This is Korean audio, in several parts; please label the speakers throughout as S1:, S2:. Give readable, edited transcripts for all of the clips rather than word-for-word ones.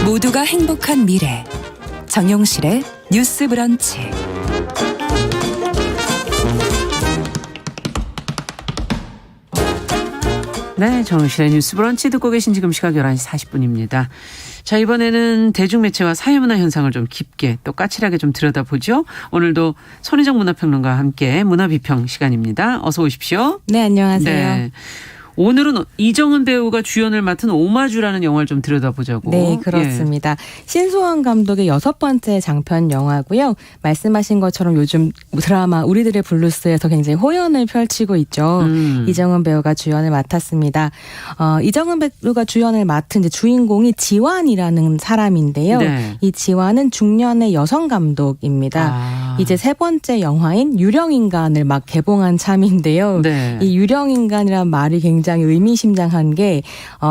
S1: 모두가 행복한 미래 정용실의 뉴스 브런치.
S2: 네, 정용실의 뉴스 브런치 듣고 계신 지금 시각 11시 40분입니다. 자, 이번에는 대중매체와 사회문화 현상을 좀 깊게 또 까칠하게 좀 들여다보죠. 오늘도 손희정 문화평론가와 함께 문화비평 시간입니다. 어서 오십시오.
S3: 네, 안녕하세요.
S2: 네. 오늘은 이정은 배우가 주연을 맡은 오마주라는 영화를 좀 들여다보자고.
S3: 네, 그렇습니다. 신소환 감독의 6번째 장편 영화고요. 말씀하신 것처럼 요즘 드라마 우리들의 블루스에서 굉장히 호연을 펼치고 있죠. 이정은 배우가 주연을 맡았습니다. 이정은 배우가 주연을 맡은 이제 주인공이 지완이라는 사람인데요.
S2: 네.
S3: 이 지완은 중년의 여성 감독입니다. 이제 3번째 영화인 유령인간을 막 개봉한 참인데요.
S2: 네.
S3: 이 유령인간이란 말이 굉장히 의미심장한 게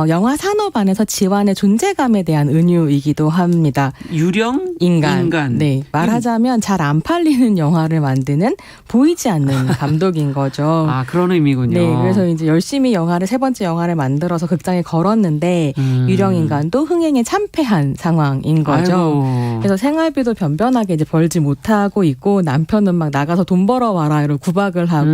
S3: 영화 산업 안에서 지완의 존재감에 대한 은유이기도 합니다.
S2: 유령 인간.
S3: 네, 말하자면 잘 안 팔리는 영화를 만드는 보이지 않는 감독인 거죠.
S2: 아, 그런 의미군요.
S3: 네, 그래서 이제 열심히 3번째 영화를 만들어서 극장에 걸었는데 유령인간도 흥행에 참패한 상황인 거죠.
S2: 아이고.
S3: 그래서 생활비도 변변하게 이제 벌지 못하고 있고 남편은 막 나가서 돈 벌어와라 이러고 구박을 하고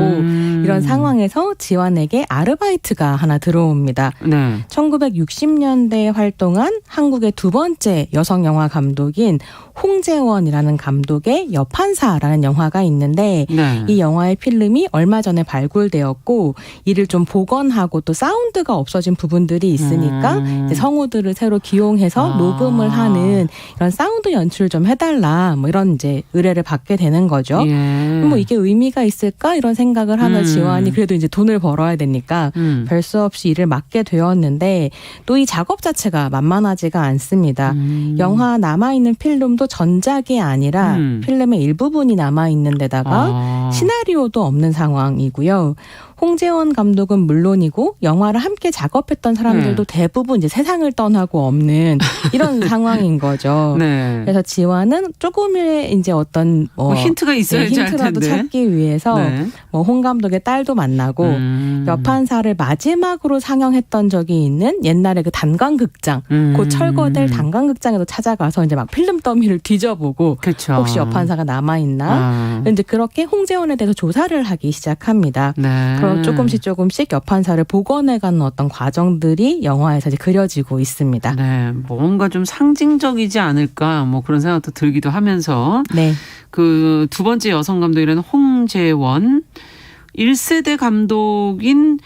S3: 이런 상황에서 지완에게 아르바이트가 하나 들어옵니다.
S2: 네.
S3: 1960년대에 활동한 한국의 2번째 여성 영화 감독인 홍재원이라는 감독의 여판사라는 영화가 있는데
S2: 네.
S3: 이 영화의 필름이 얼마 전에 발굴되었고 이를 좀 복원하고 또 사운드가 없어진 부분들이 있으니까 이제 성우들을 새로 기용해서 녹음을 하는 이런 사운드 연출을 좀 해달라 뭐 이런 이제 의뢰를 받게 되는 거죠.
S2: 예.
S3: 뭐 이게 의미가 있을까 이런 생각을 하면 지완이 그래도 이제 돈을 벌어야 되니까 별 수 없이 일을 맡게 되었는데 또 이 작업 자체가 만만하지가 않습니다. 영화 남아있는 필름도 전작이 아니라 필름의 일부분이 남아있는 데다가 시나리오도 없는 상황이고요. 홍재원 감독은 물론이고 영화를 함께 작업했던 사람들도 대부분 이제 세상을 떠나고 없는 이런 상황인 거죠.
S2: 네.
S3: 그래서 지완은 조금의 이제 어떤
S2: 뭐 힌트가 있어야지 할
S3: 힌트라도
S2: 텐데.
S3: 찾기 위해서
S2: 네.
S3: 뭐 홍 감독의 딸도 만나고 여판사를 마지막으로 상영했던 적이 있는 옛날에 그 단관극장, 곧 철거될 단관극장에도 찾아가서 이제 막 필름 더미를 뒤져보고
S2: 그쵸.
S3: 혹시 여판사가 남아있나? 이제 그렇게 홍재원에 대해서 조사를 하기 시작합니다.
S2: 네.
S3: 그럼 조금씩 여판사를 복원해가는 어떤 과정들이 영화에서 이제 그려지고 있습니다.
S2: 네, 뭔가 좀 상징적이지 않을까 뭐 그런 생각도 들기도 하면서
S3: 네.
S2: 그 2번째 여성 감독이라는 홍재원 1세대 감독인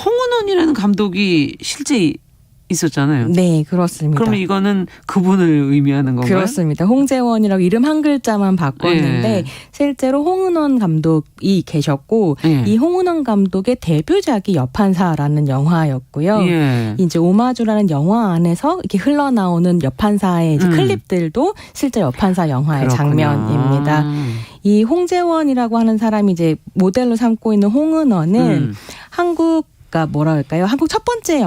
S2: 홍은원이라는 감독이 실제 있었잖아요.
S3: 네, 그렇습니다.
S2: 그러면 이거는 그분을 의미하는 건가요?
S3: 그렇습니다. 홍재원이라고 이름 한 글자만 바꿨는데
S2: 네.
S3: 실제로 홍은원 감독이 계셨고
S2: 네.
S3: 이 홍은원 감독의 데뷔작이 여판사라는 영화였고요.
S2: 예.
S3: 이제 오마주라는 영화 안에서 이렇게 흘러나오는 여판사의 이제 클립들도 실제 여판사 영화의
S2: 그렇구나.
S3: 장면입니다. 이 홍재원이라고 하는 사람이 이제 모델로 삼고 있는 홍은원은 한국 뭐라 할까요? 한국 첫 번째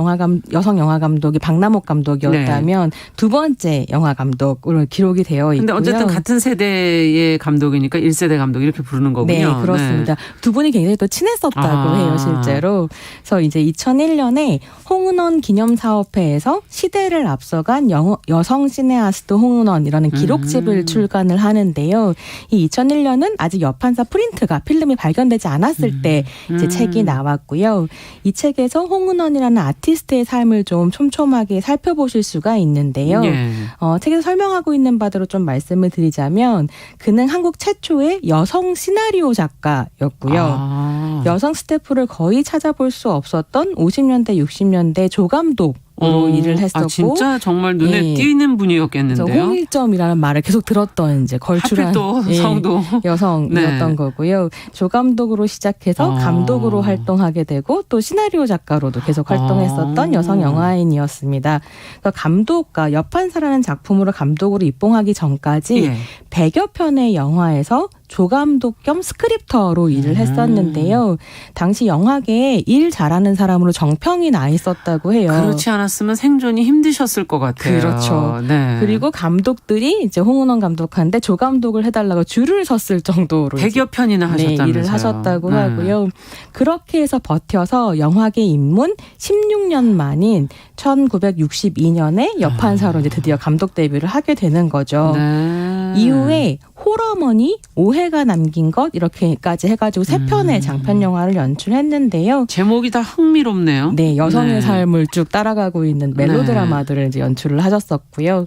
S3: 여성 영화 감독이 박남옥 감독이었다면 2번째 영화 감독으로 기록이 되어 있고요.
S2: 근데 어쨌든 같은 세대의 감독이니까 1세대 감독 이렇게 부르는 거군요.
S3: 네, 그렇습니다.
S2: 네.
S3: 두 분이 굉장히 또 친했었다고 해요, 실제로. 그래서 이제 2001년에 홍은원 기념사업회에서 시대를 앞서간 여성 시네아스트 홍은원이라는 기록집을 출간을 하는데요. 이 2001년은 아직 여판사 프린트가 필름이 발견되지 않았을 때 이제 책이 나왔고요. 이 책에서 홍은원이라는 아티스트의 삶을 좀 촘촘하게 살펴보실 수가 있는데요.
S2: 예.
S3: 책에서 설명하고 있는 바대로 좀 말씀을 드리자면 그는 한국 최초의 여성 시나리오 작가였고요. 여성 스태프를 거의 찾아볼 수 없었던 50년대, 60년대 조감독 일을 했었고,
S2: 진짜 정말 눈에
S3: 예.
S2: 띄는 분이었겠는데요.
S3: 홍일점이라는 말을 계속 들었던 이제 걸출한
S2: 하필 또 성도
S3: 여성이었던
S2: 네.
S3: 거고요. 조감독으로 시작해서 감독으로 활동하게 되고 또 시나리오 작가로도 계속 활동했었던 여성 영화인이었습니다. 그러니까 감독과 여판사라는 작품으로 감독으로 입봉하기 전까지 100여 편의 영화에서 조감독 겸 스크립터로 일을 했었는데요. 당시 영화계에 일 잘하는 사람으로 정평이 나 있었다고 해요.
S2: 그렇지 않았으면 생존이 힘드셨을 것 같아요.
S3: 그렇죠.
S2: 네.
S3: 그리고 감독들이 이제 홍은원 감독한테 조감독을 해달라고 줄을 섰을 정도로
S2: 100여 편이나 하셨다면서요.
S3: 네, 일을 하셨다고 하고요. 그렇게 해서 버텨서 영화계 입문 16년 만인 1962년에 여판사로 이제 드디어 감독 데뷔를 하게 되는 거죠.
S2: 네.
S3: 이후에 홀어머니, 오해가 남긴 것 이렇게까지 해가지고 3편의 장편 영화를 연출했는데요.
S2: 제목이 다 흥미롭네요.
S3: 네, 여성의
S2: 네.
S3: 삶을 쭉 따라가고 있는 멜로드라마들을 이제 연출을 하셨었고요.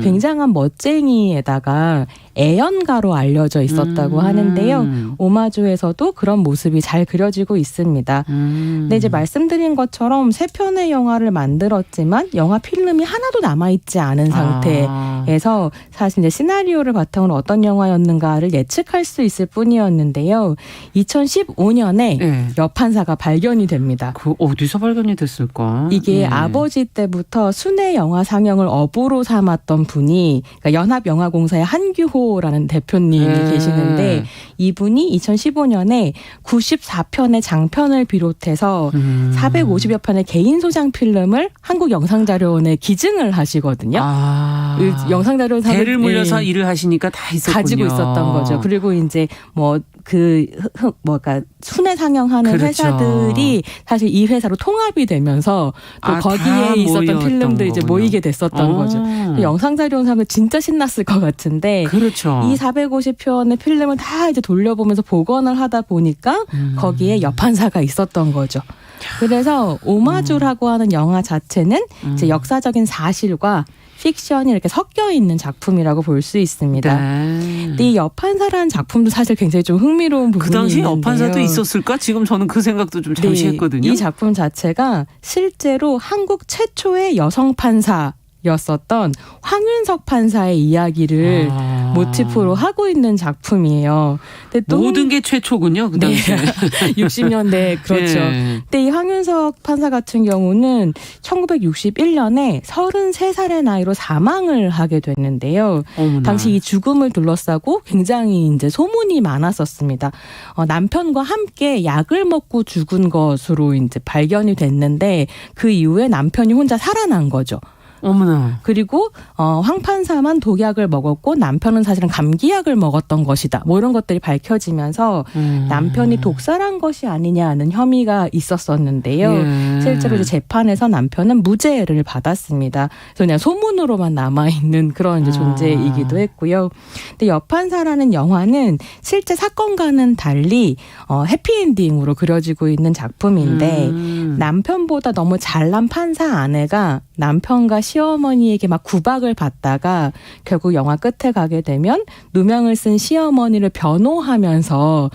S3: 굉장한 멋쟁이에다가 애연가로 알려져 있었다고 하는데요. 오마주에서도 그런 모습이 잘 그려지고 있습니다. 근데 이제 말씀드린 것처럼 3편의 영화를 만들었지만 영화 필름이 하나도 남아있지 않은 상태에서 사실 이제 시나리오를 바탕으로 어떤 영화였는가를 예측할 수 있을 뿐이었는데요. 2015년에
S2: 네.
S3: 여판사가 발견이 됩니다.
S2: 그 어디서 발견이 됐을까?
S3: 이게
S2: 네.
S3: 아버지 때부터 순회 영화 상영을 업으로 삼았던 분이 그러니까 연합영화공사의 한규호라는 대표님이
S2: 네.
S3: 계시는데 이분이 2015년에 94편의 장편을 비롯해서 450여 편의 개인 소장 필름을 한국영상자료원에 기증을 하시거든요. 영상자료원
S2: 대를 물려서 일을 하시니까 다 있었군요.
S3: 가지고 있었던 거죠. 그리고 이제 그러니까 순회 상영하는
S2: 그렇죠.
S3: 회사들이 사실 이 회사로 통합이 되면서 또 거기에
S2: 다
S3: 있었던 필름들이 이제
S2: 거군요.
S3: 모이게 됐었던 거죠. 영상자료원 사람들 진짜 신났을 것 같은데
S2: 그렇죠.
S3: 이 450편의 필름을 다 이제 돌려보면서 복원을 하다 보니까 거기에 여판사가 있었던 거죠. 그래서 오마주라고 하는 영화 자체는 이제 역사적인 사실과 픽션이 이렇게 섞여 있는 작품이라고 볼 수 있습니다.
S2: 네.
S3: 근데 이 여판사라는 작품도 사실 굉장히 좀 흥미로운 부분이
S2: 그 당시
S3: 있는데요.
S2: 여판사도 있었을까? 지금 저는 그 생각도 좀 잠시 했거든요.
S3: 이 작품 자체가 실제로 한국 최초의 여성 판사였었던 황윤석 판사의 이야기를 모티프로 하고 있는 작품이에요. 근데 또
S2: 모든 게 최초군요. 그 당시에.
S3: 60년대 그렇죠.
S2: 네.
S3: 근데 이 황윤석 판사 같은 경우는 1961년에 33살의 나이로 사망을 하게 됐는데요.
S2: 어머나.
S3: 당시 이 죽음을 둘러싸고 굉장히 이제 소문이 많았었습니다. 남편과 함께 약을 먹고 죽은 것으로 이제 발견이 됐는데 그 이후에 남편이 혼자 살아난 거죠.
S2: 어머나.
S3: 그리고 황 판사만 독약을 먹었고 남편은 사실은 감기약을 먹었던 것이다. 뭐 이런 것들이 밝혀지면서 남편이 독살한 것이 아니냐는 혐의가 있었었는데요.
S2: 예.
S3: 실제로 이제 재판에서 남편은 무죄를 받았습니다. 그래서 그냥 소문으로만 남아있는 그런 이제 존재이기도 했고요. 근데 여판사라는 영화는 실제 사건과는 달리 해피엔딩으로 그려지고 있는 작품인데 남편보다 너무 잘난 판사 아내가 남편과 시어머니에게 막 구박을 받다가 결국 영화 끝에 가게 되면 누명을 쓴 시어머니를 변호하면서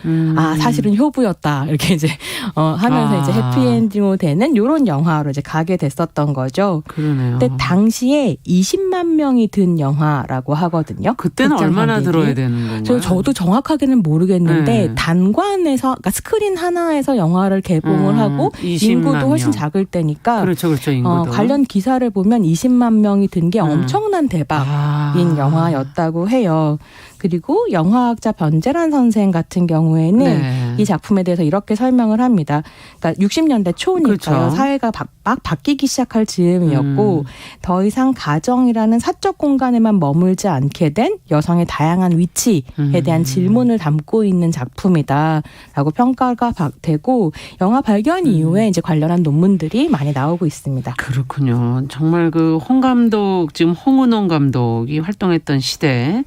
S3: 사실은 효부였다 이렇게 이제 하면서 이제 해피엔딩으로 되는 이런 영화로 이제 가게 됐었던 거죠.
S2: 그러네요.
S3: 근데 당시에 20만 명이 든 영화라고 하거든요.
S2: 그때는 얼마나 들어야 되는 건가요?
S3: 저도 정확하게는 모르겠는데
S2: 네.
S3: 단관에서 그러니까 스크린 하나에서 영화를 개봉을 하고
S2: 20만
S3: 인구도 훨씬
S2: 명.
S3: 작을 때니까
S2: 그렇죠. 인구도.
S3: 관련 기사를 보면 20만 명이 든 게 엄청난 대박인 영화였다고 해요. 그리고 영화학자 변재란 선생 같은 경우에는
S2: 네.
S3: 이 작품에 대해서 이렇게 설명을 합니다. 그러니까 60년대 초니까요.
S2: 그렇죠.
S3: 사회가 막 바뀌기 시작할 즈음이었고 더 이상 가정이라는 사적 공간에만 머물지 않게 된 여성의 다양한 위치에 대한 질문을 담고 있는 작품이다라고 평가가 되고 영화 발견 이후에 이제 관련한 논문들이 많이 나오고 있습니다.
S2: 그렇군요. 정말 그 홍 감독, 지금 홍은원 감독이 활동했던 시대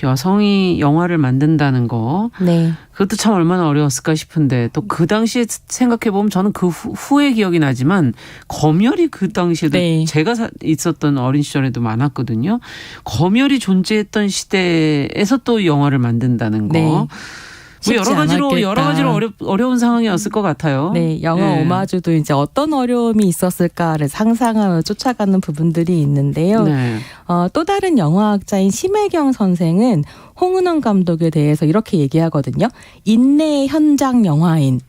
S2: 여성이 영화를 만든다는 거.
S3: 네.
S2: 그것도 참 얼마나 어려웠을까 싶은데 또 그 당시에 생각해보면 저는 그 후에 기억이 나지만 검열이 그 당시에도
S3: 네.
S2: 제가 있었던 어린 시절에도 많았거든요. 검열이 존재했던 시대에서 또 영화를 만든다는 거.
S3: 네.
S2: 뭐 여러 가지로 어려운 상황이었을 것 같아요.
S3: 네, 영화
S2: 네.
S3: 오마주도 이제 어떤 어려움이 있었을까를 상상하며 쫓아가는 부분들이 있는데요.
S2: 네.
S3: 또 다른 영화학자인 심혜경 선생은 홍은원 감독에 대해서 이렇게 얘기하거든요. 인내의 현장 영화인.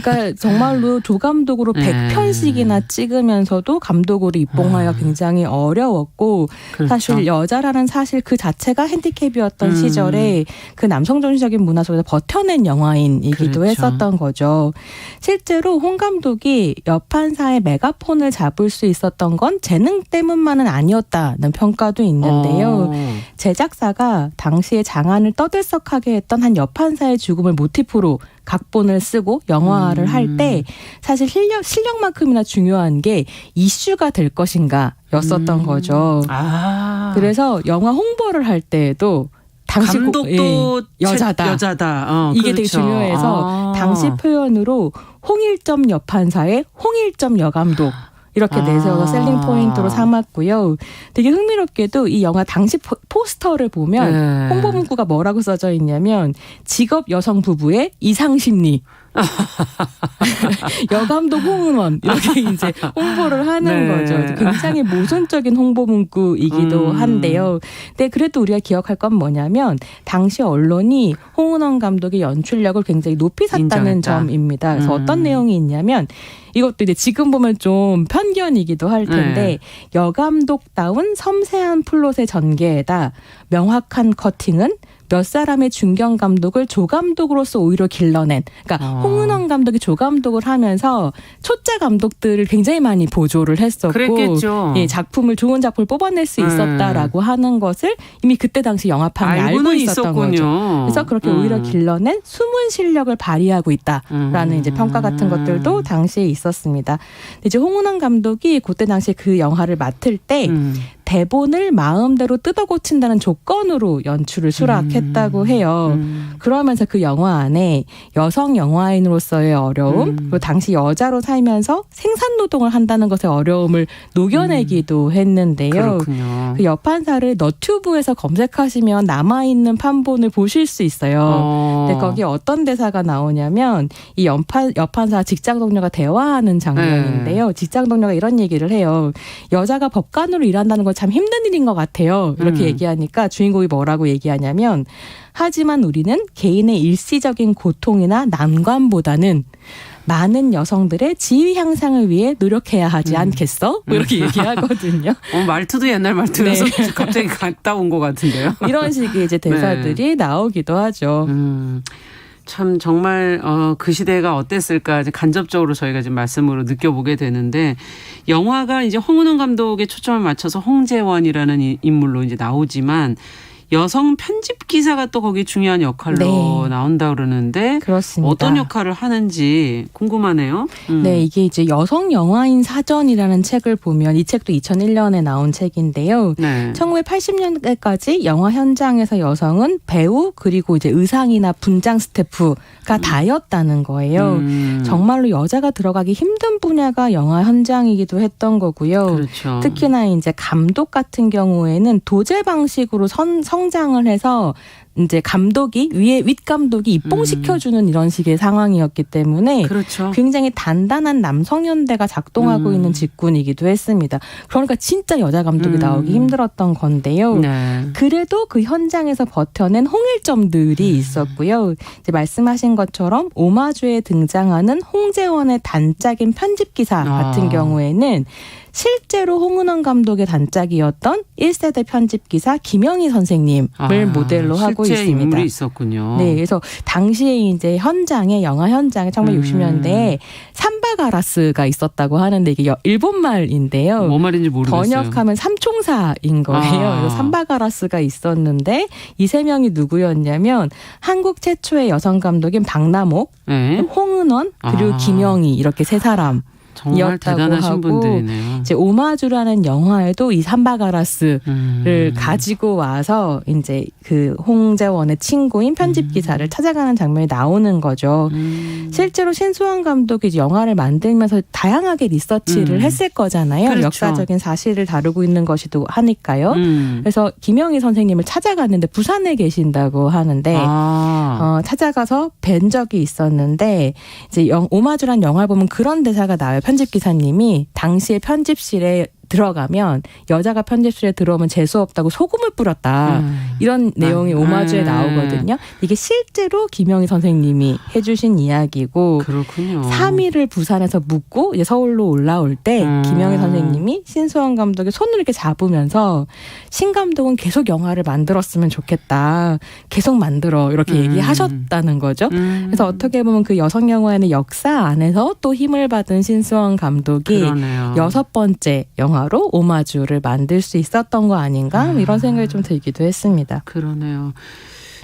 S3: 그러니까 정말로 조감독으로
S2: 네.
S3: 100편씩이나 찍으면서도 감독으로 입봉하기가 굉장히 어려웠고
S2: 그렇죠.
S3: 사실 여자라는 사실 그 자체가 핸디캡이었던 시절에 그 남성 중시적인 문화 속에서 버텨낸 영화인이기도
S2: 그렇죠.
S3: 했었던 거죠. 실제로 홍 감독이 여판사의 메가폰을 잡을 수 있었던 건 재능 때문만은 아니었다는 평가도 있는데요. 제작사가 당시에 장안을 떠들썩하게 했던 한 여판사의 죽음을 모티프로 각본을 쓰고 영화를 할 때 사실 실력만큼이나 중요한 게 이슈가 될 것인가 였었던 거죠. 그래서 영화 홍보를 할 때에도 당시
S2: 감독도 여자다.
S3: 이게
S2: 그렇죠.
S3: 되게 중요해서 당시 표현으로 홍일점 여판사의 홍일점 여감독 이렇게 내세워서 셀링 포인트로 삼았고요. 되게 흥미롭게도 이 영화 당시 포스터를 보면 홍보 문구가 뭐라고 써져 있냐면 직업 여성 부부의 이상심리. 여감독 홍은원 이렇게 이제 홍보를 하는 거죠. 굉장히 모순적인 홍보 문구이기도 한데요. 근데 그래도 우리가 기억할 건 뭐냐면 당시 언론이 홍은원 감독의 연출력을 굉장히 높이 샀다는
S2: 인정했다.
S3: 점입니다. 그래서 어떤 내용이 있냐면 이것도 이제 지금 보면 좀 편견이기도 할 텐데 여감독다운 섬세한 플롯의 전개에다 명확한 커팅은 몇 사람의 중견 감독을 조감독으로서 오히려 길러낸. 그러니까 홍은원 감독이 조감독을 하면서 초짜 감독들을 굉장히 많이 보조를 했었고,
S2: 그랬겠죠.
S3: 예, 좋은 작품을 뽑아낼 수 있었다라고 하는 것을 이미 그때 당시 영화판이 알고 있었던 거죠. 그래서 그렇게 오히려 길러낸 숨은 실력을 발휘하고 있다라는 이제 평가 같은 것들도 당시에 있었습니다. 이제 홍은원 감독이 그때 당시에 그 영화를 맡을 때. 대본을 마음대로 뜯어 고친다는 조건으로 연출을 수락했다고 해요. 그러면서 그 영화 안에 여성 영화인으로서의 어려움, 그리고 당시 여자로 살면서 생산노동을 한다는 것의 어려움을 녹여내기도 했는데요.
S2: 그렇군요.
S3: 그 여판사를 너튜브에서 검색하시면 남아있는 판본을 보실 수 있어요. 근데 거기에 어떤 대사가 나오냐면 이 여판사 직장 동료가 대화하는 장면인데요. 직장 동료가 이런 얘기를 해요. 여자가 법관으로 일한다는 건 참 힘든 일인 것 같아요. 이렇게 얘기하니까 주인공이 뭐라고 얘기하냐면 하지만 우리는 개인의 일시적인 고통이나 난관보다는 많은 여성들의 지위 향상을 위해 노력해야 하지 않겠어? 뭐 이렇게 얘기하거든요.
S2: 말투도 옛날 말투여서 갑자기 갔다 온 것 같은데요.
S3: 이런 식의 이제 대사들이 나오기도 하죠.
S2: 참 정말 그 시대가 어땠을까 간접적으로 저희가 지금 말씀으로 느껴보게 되는데 영화가 이제 홍은원 감독의 초점을 맞춰서 홍재원이라는 인물로 이제 나오지만 여성 편집 기사가 또 거기 중요한 역할로 나온다 그러는데
S3: 그렇습니다.
S2: 어떤 역할을 하는지 궁금하네요.
S3: 네, 이게 이제 여성 영화인 사전이라는 책을 보면 이 책도 2001년에 나온 책인데요. 1980년대까지 영화 현장에서 여성은 배우 그리고 이제 의상이나 분장 스태프가 다였다는 거예요. 정말로 여자가 들어가기 힘든 분야가 영화 현장이기도 했던 거고요.
S2: 그렇죠.
S3: 특히나 이제 감독 같은 경우에는 도제 방식으로 성장을 해서 이제 감독이 윗감독이 입봉시켜주는 이런 식의 상황이었기 때문에
S2: 그렇죠.
S3: 굉장히 단단한 남성연대가 작동하고 있는 직군이기도 했습니다. 그러니까 진짜 여자 감독이 나오기 힘들었던 건데요. 그래도 그 현장에서 버텨낸 홍일점들이 있었고요. 이제 말씀하신 것처럼 오마주에 등장하는 홍재원의 단짝인 편집기사 같은 경우에는 실제로 홍은원 감독의 단짝이었던 1세대 편집기사 김영희 선생님을 모델로 하고
S2: 실제
S3: 있습니다.
S2: 인물이 있었군요.
S3: 네, 그래서 당시에 이제 영화 현장에 1960년대에 삼바가라스가 있었다고 하는데 이게 일본 말인데요.
S2: 뭐 말인지 모르겠어요.
S3: 번역하면 삼총사인 거예요. 그래서 삼바가라스가 있었는데 이 세 명이 누구였냐면 한국 최초의 여성 감독인 박남옥, 홍은원 그리고 김영희 이렇게 세 사람.
S2: 정말 대단하신 분들이네요.
S3: 이제 오마주라는 영화에도 이 삼바가라스를 가지고 와서 이제 그 홍재원의 친구인 편집 기사를 찾아가는 장면이 나오는 거죠. 실제로 신수원 감독이 이제 영화를 만들면서 다양하게 리서치를 했을 거잖아요.
S2: 그렇죠.
S3: 역사적인 사실을 다루고 있는 것이도 하니까요. 그래서 김영희 선생님을 찾아갔는데 부산에 계신다고 하는데 찾아가서 뵌 적이 있었는데 이제 오마주란 영화를 보면 그런 대사가 나와요. 편집 기사님이 당시에 편집실에 들어가면 여자가 편집실에 들어오면 재수 없다고 소금을 뿌렸다. 이런 내용이 오마주에 나오거든요. 이게 실제로 김영희 선생님이 해주신 이야기고
S2: 그렇군요.
S3: 3일을 부산에서 묵고 이제 서울로 올라올 때 김영희 선생님이 신수원 감독의 손을 이렇게 잡으면서 신 감독은 계속 영화를 만들었으면 좋겠다. 계속 만들어 이렇게 얘기하셨다는 거죠. 그래서 어떻게 보면 그 여성 영화의 역사 안에서 또 힘을 받은 신수원 감독이
S2: 그러네요.
S3: 6번째 영화로 오마주를 만들 수 있었던 거 아닌가 이런 생각이 좀 들기도 했습니다.
S2: 그러네요.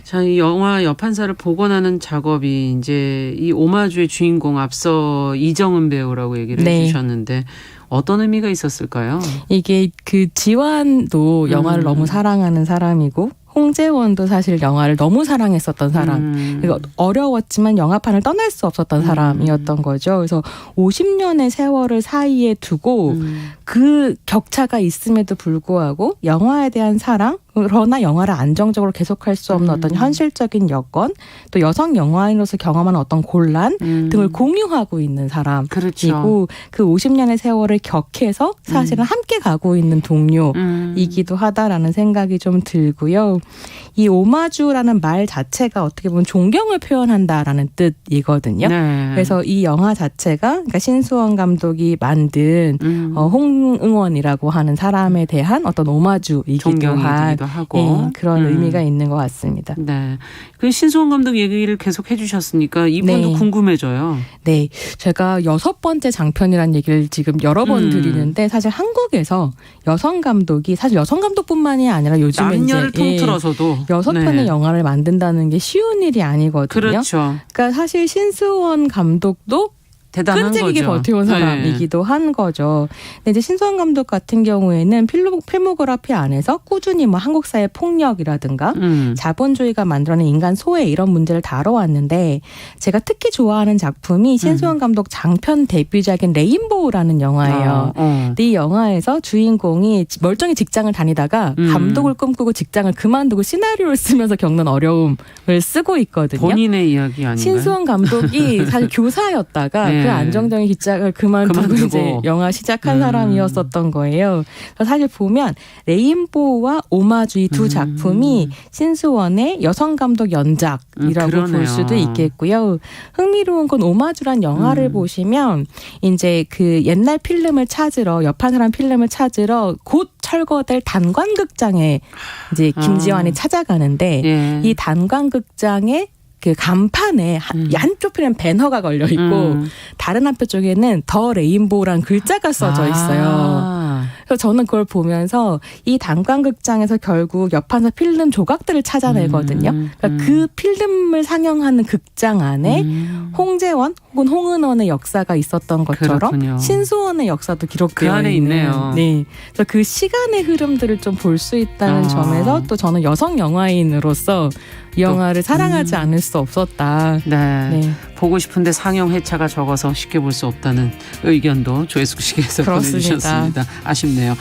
S2: 자, 이 영화 여판사를 복원하는 작업이 이제 이 오마주의 주인공 앞서 이정은 배우라고 얘기를 해주셨는데 어떤 의미가 있었을까요?
S3: 이게 그 지완도 영화를 너무 사랑하는 사람이고 홍재원도 사실 영화를 너무 사랑했었던 사람. 그리고 어려웠지만 영화판을 떠날 수 없었던 사람이었던 거죠. 그래서 50년의 세월을 사이에 두고 그 격차가 있음에도 불구하고 영화에 대한 사랑, 그러나 영화를 안정적으로 계속할 수 없는 어떤 현실적인 여건, 또 여성 영화인으로서 경험하는 어떤 곤란 등을 공유하고 있는 사람이고
S2: 그렇죠.
S3: 그 50년의 세월을 격해서 사실은 함께 가고 있는 동료이기도 하다라는 생각이 좀 들고요. 이 오마주라는 말 자체가 어떻게 보면 존경을 표현한다라는 뜻이거든요.
S2: 네.
S3: 그래서 이 영화 자체가 그러니까 신수원 감독이 만든 홍응원이라고 하는 사람에 대한 어떤 오마주이기도 한
S2: 하고
S3: 그런 의미가 있는 것 같습니다.
S2: 네, 그 신수원 감독 얘기를 계속 해주셨으니까 이분도 궁금해져요.
S3: 네, 제가 6번째 장편이라는 얘기를 지금 여러 번 드리는데 사실 한국에서 여성 감독이 사실 여성 감독뿐만이 아니라 요즘에
S2: 남녀를
S3: 이제
S2: 통틀어서도
S3: 6편의 영화를 만든다는 게 쉬운 일이 아니거든요.
S2: 그렇죠.
S3: 그러니까 사실 신수원 감독도
S2: 대단한
S3: 끈질기게
S2: 거죠.
S3: 버텨온 사람이기도 한 거죠. 근데 이제 신수원 감독 같은 경우에는 필모그래피 안에서 꾸준히 뭐 한국사의 폭력이라든가 자본주의가 만들어낸 인간 소외 이런 문제를 다뤄왔는데 제가 특히 좋아하는 작품이 신수원 감독 장편 데뷔작인 레인보우라는 영화예요. 근데 이 영화에서 주인공이 멀쩡히 직장을 다니다가 감독을 꿈꾸고 직장을 그만두고 시나리오를 쓰면서 겪는 어려움을 쓰고 있거든요.
S2: 본인의 이야기 아닌가요?
S3: 신수원 감독이 사실 교사였다가 그 안정적인 직장을 그만두고 이제 영화 시작한 사람이었었던 거예요. 그래서 사실 보면 레인보우와 오마주 이 두 작품이 신수원의 여성 감독 연작이라고 볼 수도 있겠고요. 흥미로운 건 오마주란 영화를 보시면 이제 그 옛날 필름을 찾으러 여판사람 필름을 찾으러 곧 철거될 단관극장에 이제 김지완이 찾아가는데 이 단관극장에 그 간판에 한쪽 편에는 배너가 걸려 있고 다른 한편 쪽에는 더 레인보우라는 글자가 써져 있어요. 그래서 저는 그걸 보면서 이 단관극장에서 결국 여판사 필름 조각들을 찾아내거든요. 그러니까 그 필름을 상영하는 극장 안에 홍재원 혹은 홍은원의 역사가 있었던 것처럼
S2: 그렇군요.
S3: 신수원의 역사도 기록되어
S2: 그 안에
S3: 있는.
S2: 있네요.
S3: 네. 그래서 그 시간의 흐름들을 좀 볼 수 있다는 점에서 또 저는 여성 영화인으로서 이 영화를 사랑하지 않을 수 없었다.
S2: 네. 보고 싶은데 상영 회차가 적어서 쉽게 볼 수 없다는 의견도 조혜숙 씨께서 보내주셨습니다. 아쉽네요.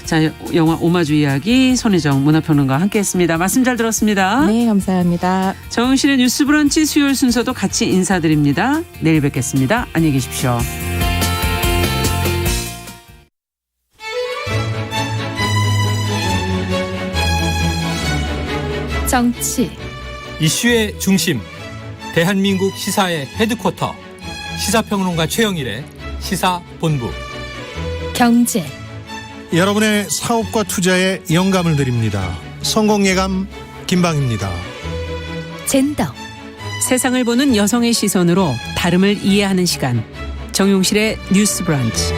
S2: 자, 영화 오마주 이야기 손희정 문화평론가와 함께했습니다. 말씀 잘 들었습니다.
S3: 네, 감사합니다.
S2: 정은실의 뉴스 브런치 수요일 순서도 같이 인사드립니다. 내일 뵙겠습니다. 안녕히 계십시오.
S1: 정치
S4: 이슈의 중심, 대한민국 시사의 헤드쿼터, 시사평론가 최영일의 시사본부.
S1: 경제
S5: 여러분의 사업과 투자에 영감을 드립니다. 성공예감 김방입니다.
S1: 젠더
S2: 세상을 보는 여성의 시선으로 다름을 이해하는 시간. 정용실의 뉴스 브런치.